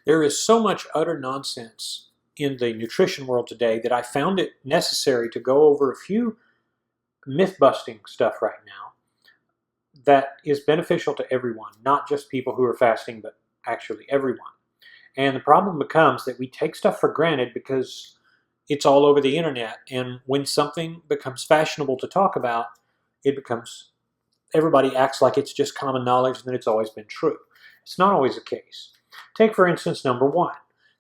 There is so much utter nonsense in the nutrition world today that I found it necessary to go over a few myth-busting stuff right now that is beneficial to everyone, not just people who are fasting, but actually everyone. And the problem becomes that we take stuff for granted because it's all over the internet. And when something becomes fashionable to talk about, everybody acts like it's just common knowledge and that it's always been true. It's not always the case. Take, for instance, number one,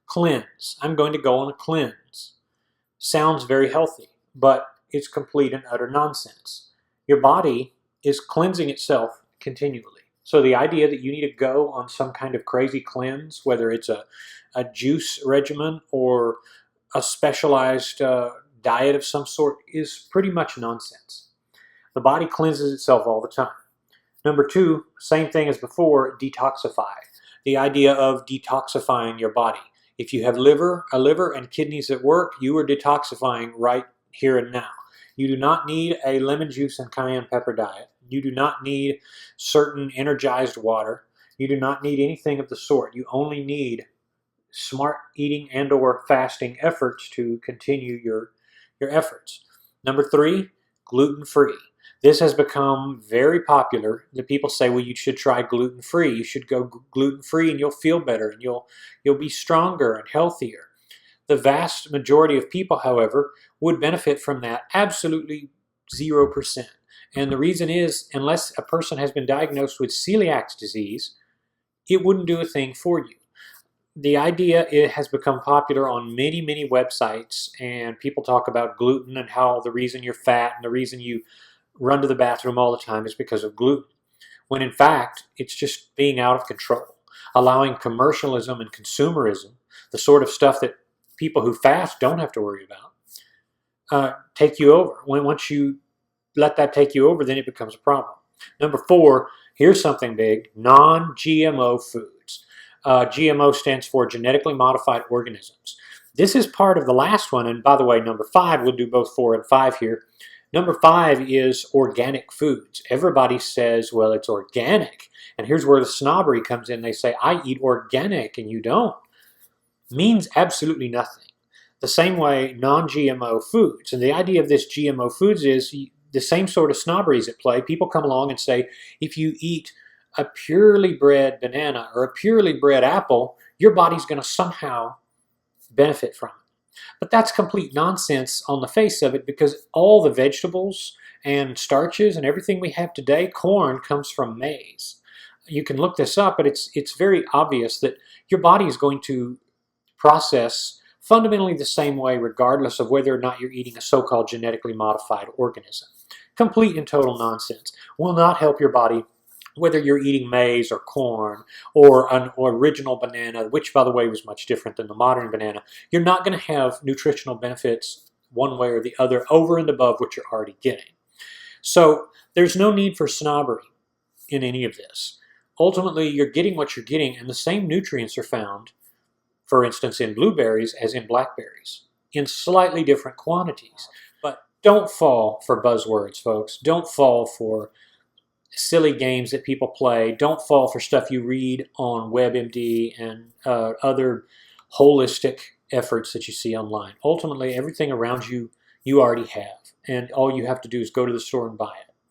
cleanse. I'm going to go on a cleanse. Sounds very healthy, but it's complete and utter nonsense. Your body is cleansing itself continually. So the idea that you need to go on some kind of crazy cleanse, whether it's a juice regimen or a specialized diet of some sort, is pretty much nonsense. The body cleanses itself all the time. Number two, same thing as before, detoxify. The idea of detoxifying your body. If you have a liver and kidneys at work, you are detoxifying right here and now. You do not need a lemon juice and cayenne pepper diet. You do not need certain energized water. You do not need anything of the sort. You only need smart eating and or fasting efforts to continue your efforts. Number three, gluten-free. This has become very popular. The people say, well, you should try gluten-free. You should go gluten-free and you'll feel better and you'll be stronger and healthier. The vast majority of people, however, would benefit from that absolutely 0%. And the reason is, unless a person has been diagnosed with celiac disease, it wouldn't do a thing for you. The idea, it has become popular on many, many websites, and people talk about gluten and how the reason you're fat and the reason you run to the bathroom all the time is because of gluten. When in fact, it's just being out of control, allowing commercialism and consumerism, the sort of stuff that people who fast don't have to worry about, take you over. Once you let that take you over, then it becomes a problem. Number four, here's something big, non-GMO foods. GMO stands for genetically modified organisms. This is part of the last one, and by the way, number five, we'll do both 4 and 5 here. Number 5 is organic foods. Everybody says, well, it's organic. And here's where the snobbery comes in. They say, I eat organic and you don't. Means absolutely nothing. The same way non-GMO foods. And the idea of this GMO foods is the same sort of snobbery is at play. People come along and say, if you eat a purely bred banana or a purely bred apple, your body's going to somehow benefit from it. But that's complete nonsense on the face of it, because all the vegetables and starches and everything we have today, corn comes from maize. You can look this up, but it's very obvious that your body is going to process fundamentally the same way regardless of whether or not you're eating a so-called genetically modified organism. Complete and total nonsense. Will not help your body whether you're eating maize or corn or an original banana, which, by the way, was much different than the modern banana. You're not going to have nutritional benefits one way or the other over and above what you're already getting. So there's no need for snobbery in any of this. Ultimately, you're getting what you're getting, and the same nutrients are found, for instance, in blueberries as in blackberries, in slightly different quantities. But don't fall for buzzwords, folks. Don't fall for silly games that people play. Don't fall for stuff you read on WebMD and other holistic efforts that you see online. Ultimately, everything around you, you already have. And all you have to do is go to the store and buy it.